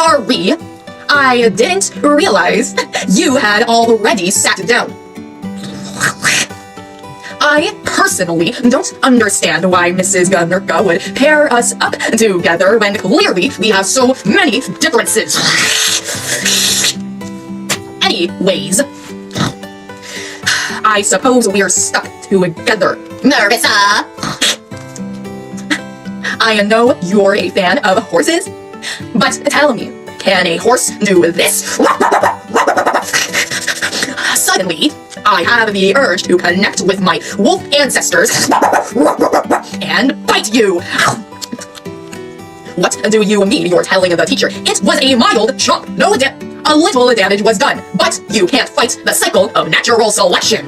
sorry. I didn't realize you had already sat down. I personally don't understand why Mrs. Gunnerka would pair us up together when clearly we have so many differences. Anyways, I suppose we're stuck together. Marissa! I know you're a fan of horses, but tell me, can a horse do this? Suddenly, I have the urge to connect with my wolf ancestors and bite you. What do you mean you're telling the teacher? It was a mild chomp. A little damage was done, but you can't fight the cycle of natural selection.